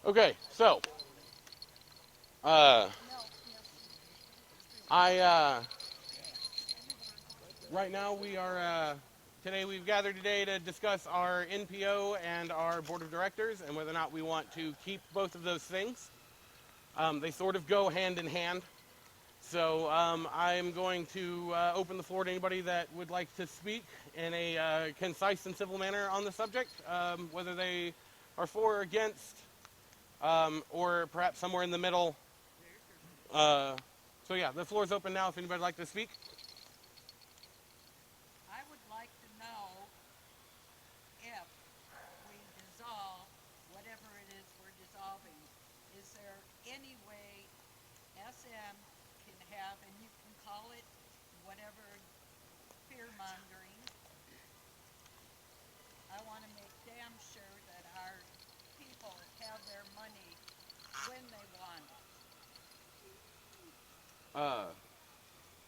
Okay, so uh, I right now we are today we've gathered today to discuss our NPO and our board of directors and whether or not we want to keep both of those things. They sort of go hand in hand. So I'm going to open the floor to anybody that would like to speak in a concise and civil manner on the subject, whether they are for or against, or perhaps somewhere in the middle. Uh, so yeah, the floor is open now if anybody would like to speak. I would like to know if we dissolve whatever it is we're dissolving, is there any way SM can have, and you can call it whatever, fear mongering? I want to make damn sure that our people have their money when they want it. Uh,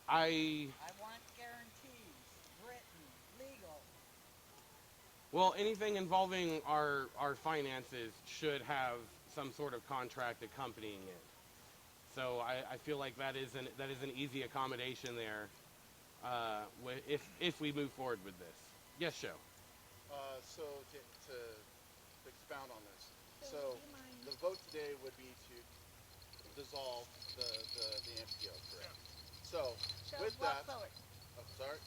I I want guarantees, written, legal. well, anything involving our finances should have some sort of contract accompanying it. So I feel like that is an easy accommodation there. If we move forward with this, yes, show. So to expound on this, so the vote today would be to dissolve the MPO, correct? So with that, oh, sorry.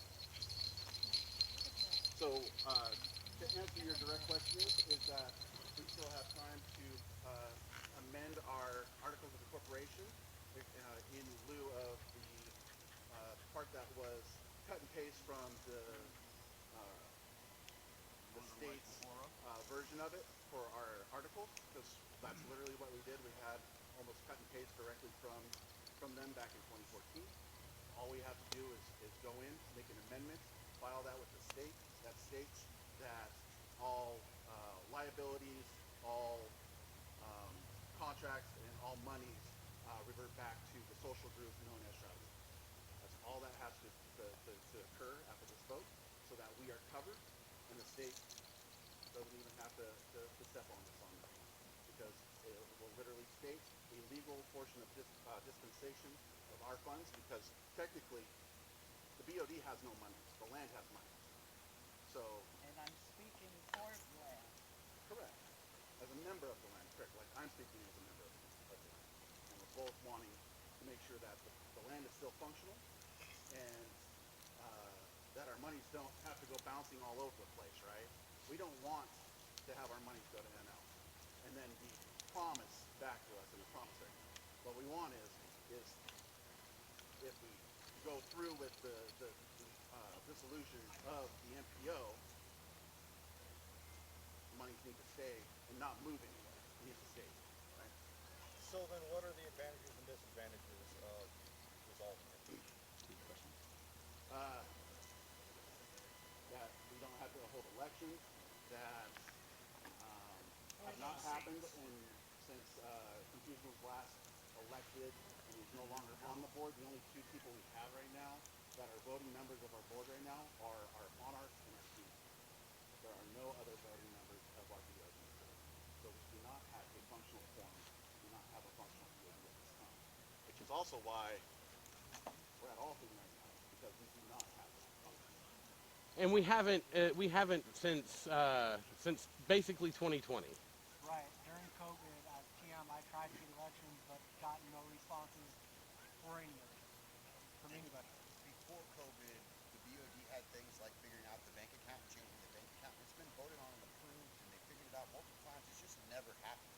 So to answer your direct question is that we still have time to amend our articles of incorporation in lieu of the part that was cut and paste from uh, the state's version of it for our articles, because that's literally what we did. We had almost cut and paste directly from them back in 2014. All we have to do is go in, make an amendment, file that with the state. That states that all liabilities, all um, contracts, and all monies revert back to the social group known as Shrouding. That's all that has to occur after this vote, so that we are covered, and the state doesn't even have to step on this on that one, because it will literally state the legal portion of dispensation of our funds, because technically the BOD has no money, the land has money. So, And I'm speaking for the land. correct. As a member of the land, correct. Like I'm speaking as a member of the land. And we're both wanting to make sure that the land is still functional, and that our monies don't have to go bouncing all over the place, right? We don't want to have our monies go to NL and then be promised back to us in a promissory note. What we want is if we go through with the dissolution of the MPO, the monies need to stay and not move anywhere. It needs to stay, right? So then, what are the advantages and disadvantages of dissolving it? Good question. Uh, that we don't have to hold elections, that have not happened since Confusion was last elected and he's no longer on the board. The only two people we have right now that are voting members of our board right now are our monarchs and our king. There are no other voting members of our BOD board. So we do not have a functional forum. We do not have a functional BOD at this time. Which is also why we're at Althing right now, because we do not have that function. And we haven't since basically 2020. Right. During COVID, TM, I tried to get elections, but got no responses for any of it, from anybody. Before COVID, the BOD had things like figuring out the bank account and changing the bank account. It's been voted on and approved, and they figured it out multiple times. It's just never happened.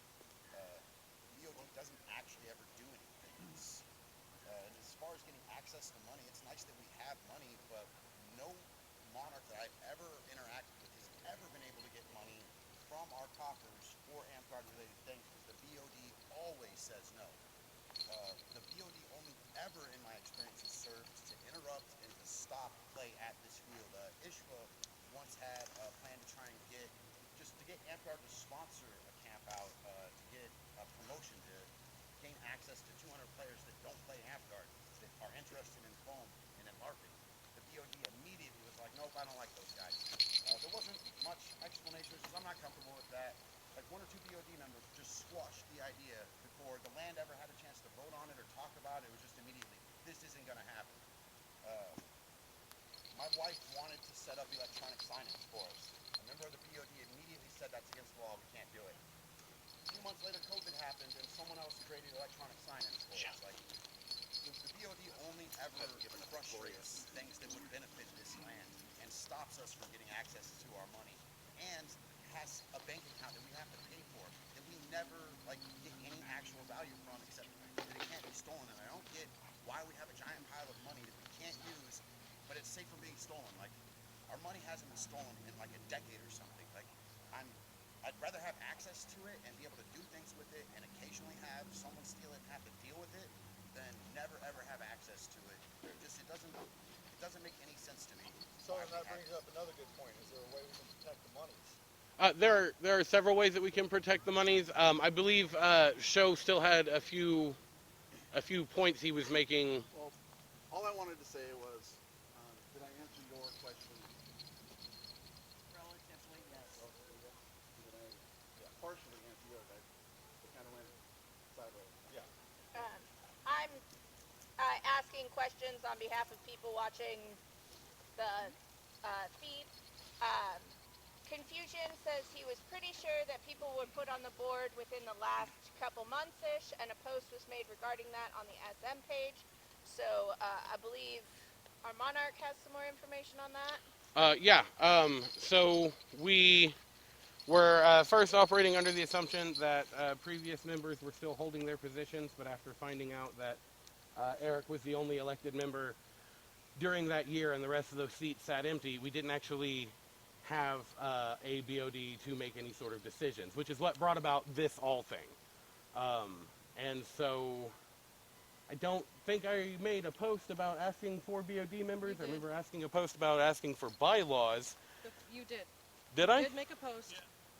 The BOD doesn't actually ever do anything. And as far as getting access to money, it's nice that we have money, but no monarch that I've ever interacted with has ever been able to get money from our coffers for AmGuard related things, because the BOD always says no. The BOD only ever, in my experience, has served to interrupt and to stop play at this field. Ishva once had a plan to try and get AmpGuard to sponsor a camp out, to get a promotion, to gain access to 200 players that don't play AmpGuard, that are interested in foam and in LARPing. The BOD immediately was like, nope, I don't like those guys. There wasn't much explanation, because I'm not comfortable with that. like 1 or 2 BOD members just squashed the idea before the land ever had a chance to vote on it or talk about it. It was just immediately, this isn't going to happen. My wife wanted to set up electronic signage for us. A member of the BOD immediately said that's against the law, we can't do it. A few months later, COVID happened, and someone else created electronic signage for us. Like, the BOD only ever frustrates things that would benefit this land and stops us from getting access to our money, and has a bank account that we have to pay for that we never get any actual value from, except that it can't be stolen. And I don't get why we have a giant pile of money that we can't use, but it's safe from being stolen. Like, our money hasn't been stolen in like a decade or something. Like, I'd rather have access to it and be able to do things with it, and occasionally have someone steal it and have to deal with it, than never ever have access to it. It doesn't make any sense to me. So and that brings up another good point. Is there a way we can protect the monies? There are several ways that we can protect the monies. I believe Show still had a few points he was making. Well, all I wanted to say was, did I answer your question? Relatively, yes. Did I partially answer yours? It kind of went sideways. Yeah. I'm asking questions on behalf of people watching the feed. Confusion says he was pretty sure that people were put on the board within the last couple months-ish, and a post was made regarding that on the SM page. So I believe our Monarch has some more information on that. Yeah. So we were first operating under the assumption that previous members were still holding their positions, but after finding out that Eric was the only elected member during that year and the rest of those seats sat empty, we didn't actually have a BOD to make any sort of decisions, which is what brought about this Althing. And so I don't think I made a post about asking for BOD members. I remember asking a post about asking for bylaws. You did. Did You I? did make a post. Yeah.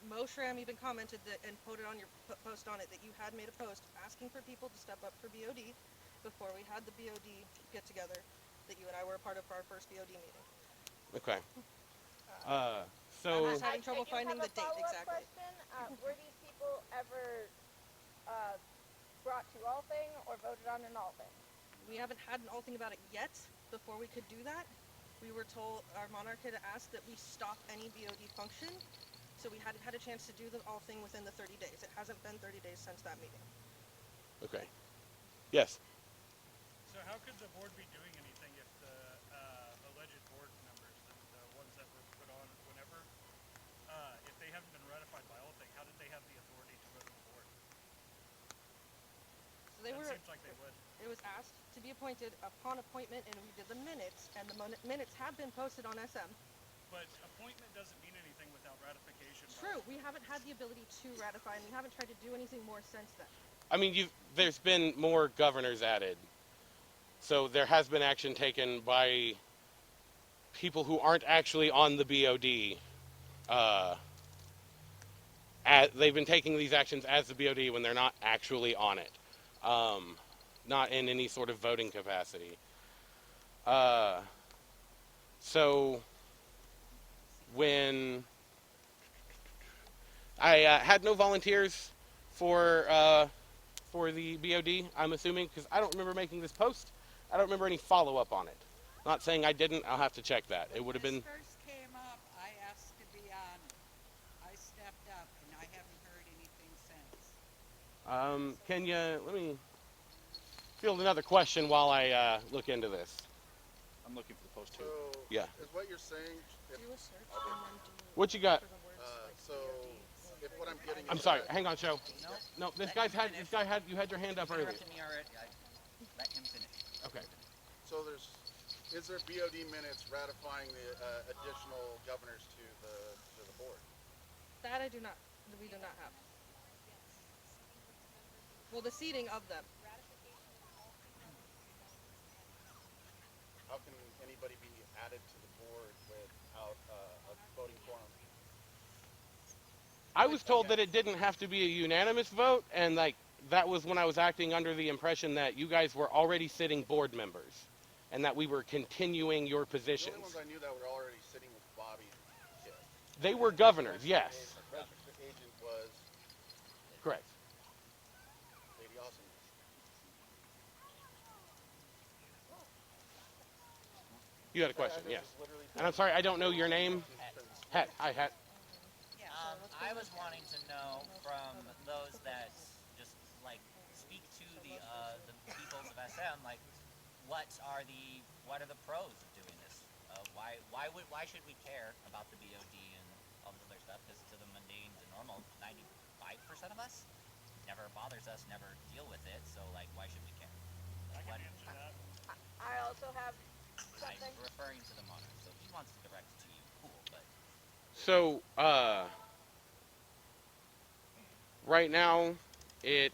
Mo Shram even commented that and put it on your post on it that you had made a post asking for people to step up for BOD before we had the BOD get together, that you and I were a part of our first BOD meeting. Okay. I'm just having trouble I do finding have the a date follow-up exactly. Question. Were these people ever brought to Althing or voted on in Althing? We haven't had an Althing about it yet. Before we could do that, we were told, our Monarch had asked that we stop any BOD function, so we hadn't had a chance to do the Althing within the 30 days. It hasn't been 30 days since that meeting. Okay. Yes. So how could the board be doing anything if the alleged board members, the ones that were put on whenever, if they haven't been ratified by Althing, how did they have the authority to go to the board? So they Seems like they would. It was asked to be appointed upon appointment, and we did the minutes, and the minutes have been posted on SM. But appointment doesn't mean anything without ratification. True, we haven't had the ability to ratify, and we haven't tried to do anything more since then. I mean, there's been more governors added. So there has been action taken by people who aren't actually on the BOD. They've been taking these actions as the BOD when they're not actually on it. Not in any sort of voting capacity. So when I had no volunteers for the BOD, I'm assuming, because I don't remember making this post. I don't remember any follow-up on it. Not saying I didn't. I'll have to check that. It would have been... When this first came up, I asked to be on it. I stepped up, and I haven't heard anything since. Can you... Let me field another question while I look into this. I'm looking for the post too. So, Yeah. is what you're saying, if, Do a search and then do What you got? for the words like so, if what I'm getting I'm is sorry. that- Hang on, Joe. No, you had your hand up earlier. Interrupted me already. Let him finish. Okay. So is there BOD minutes ratifying the additional governors to the board? that we do not have. Well, the seating of them. How can anybody be added to the board without a voting quorum? I was told that it didn't have to be a unanimous vote, and that was when I was acting under the impression that you guys were already sitting board members, and that we were continuing your The positions. only ones I knew that were already sitting with Bobby. They were governors, yes. The registered agent was You had a question, this yes. is literally And I'm sorry, I don't know your name. Het. Hi, Het. Yeah, I was wanting to know from those that just like speak to the peoples of SM, like what are the pros of doing this? Why should we care about the BOD and all this other stuff? Because to the mundane, to normal, 95% of us never bothers us, never deal with it. So like, why should we care? I What, can answer that. I also have I'm something. referring to the monarch. So if he wants to direct it to you, cool. But So, right now, it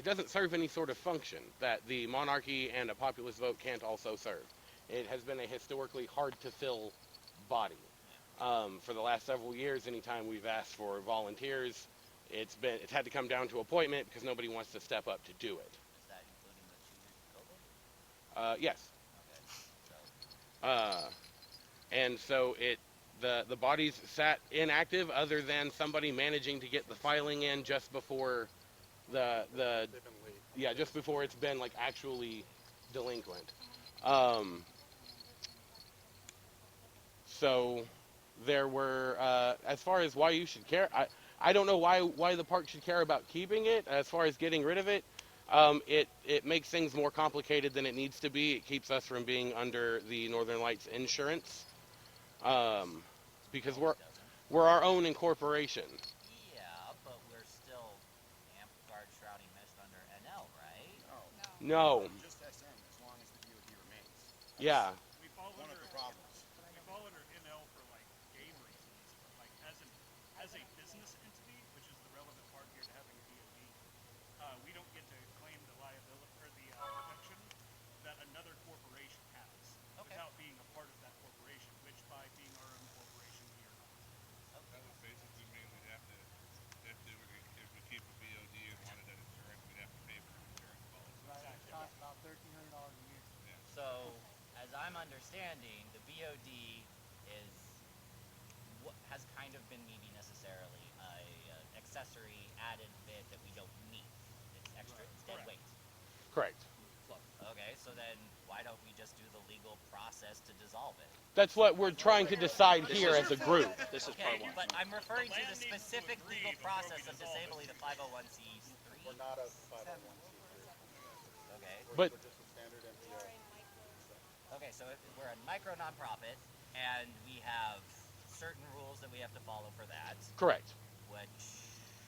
doesn't serve any sort of function that the monarchy and a populist vote can't also serve. It has been a historically hard to fill body. For the last several years, anytime we've asked for volunteers, it's had to come down to appointment because nobody wants to step up to do it. is that including the 2 years of COVID? Yes. Okay. So And so the body's sat inactive other than somebody managing to get the filing in just before the they've been late. yeah, just before it's been like actually delinquent. So there were as far as why you should care, I don't know why the park should care about keeping it. As far as getting rid of it, it makes things more complicated than it needs to be. It keeps us from being under the Northern Lights insurance. Because we're our own incorporation. yeah, but we're still Amp Shrouding meshed under NL, right? No. Just SM as long as the BOD remains. Yeah. We fall One under of the problems. we fall under NL for like game reasons, but like as a business entity, which is the relevant part here to having a DoD, we don't get to claim the liability or the protection that another corporation has without being a part of that corporation, which by being our own corporation we are not. That would basically mean we'd have to, if we keep a BOD and wanted that insurance, we'd have to pay for an insurance policy. Right, it costs about $1,300 a year. So, as I'm understanding, the BOD is what has kind of been maybe necessarily a accessory added bit that we don't need. It's extra, it's dead weight. Correct. Okay, so then why don't we just do the legal process to dissolve it? That's what we're trying to decide here as a group. This is Okay, part one. but I'm referring to the land needs to specific agree legal before we process of dissolve it. disabling the 501c3. We're not a 501c3. Okay. But We're just a standard NPO. Okay, so if we're a micro nonprofit and we have certain rules that we have to follow for that, correct. which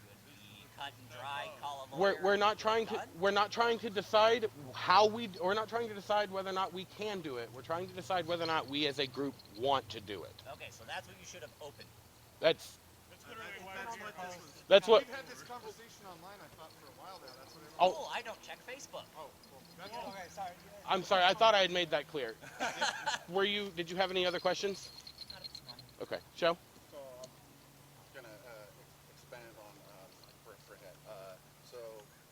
should be cut and dry, call a lawyer. We're not trying to decide we're not trying to decide whether or not we can do it. We're trying to decide whether or not we as a group want to do it. Okay, so that's what you should have opened. That's That's literally why we're here. that's what We've had this conversation online, I thought, for a while now. That's what Oh. Cool, I don't check Facebook. Okay, sorry. I'm sorry, I thought I had made that clear. Did you have any other questions? Not at this moment. Okay. Joe? So I'm gonna expand on for head. So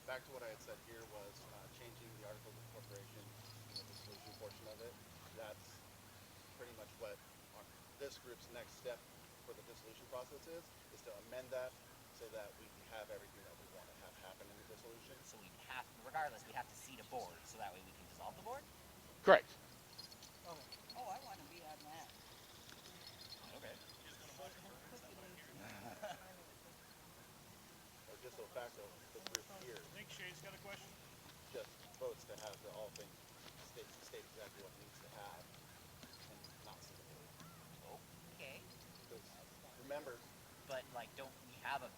back to what I had said here was changing the articles of incorporation in the dissolution portion of it. That's pretty much what this group's next step for the dissolution process is to amend that so that we have everything that we want to have happen in the dissolution. So regardless, we have to seat a board, so that way we can dissolve the board? Correct. Oh, I want to be on that. Okay. Or just so facto, the group here I think Shay's got a question. just votes to have the Althing state exactly what it needs to have and not see the board. Okay. Because remember, But, like, don't we have a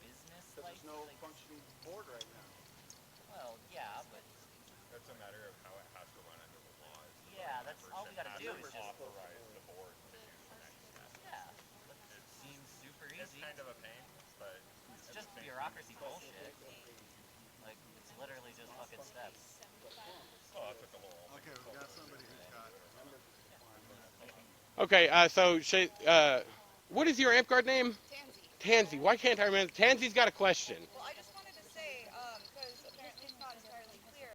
business, because like... there's no like, functioning board right now. well, yeah, but... That's a matter of how it has to run under the laws. Yeah, that's all we gotta do is just... Authorize the board to do the next step. Yeah. It seems super It's easy. kind of a pain, but It's just bureaucracy bullshit. Like, it's literally just fucking steps. oh, that took a little. Okay, we've got somebody who's got members. Okay, so what is your amp guard name? Tansy. Tansy. Why can't I remember? Tansy's got a question.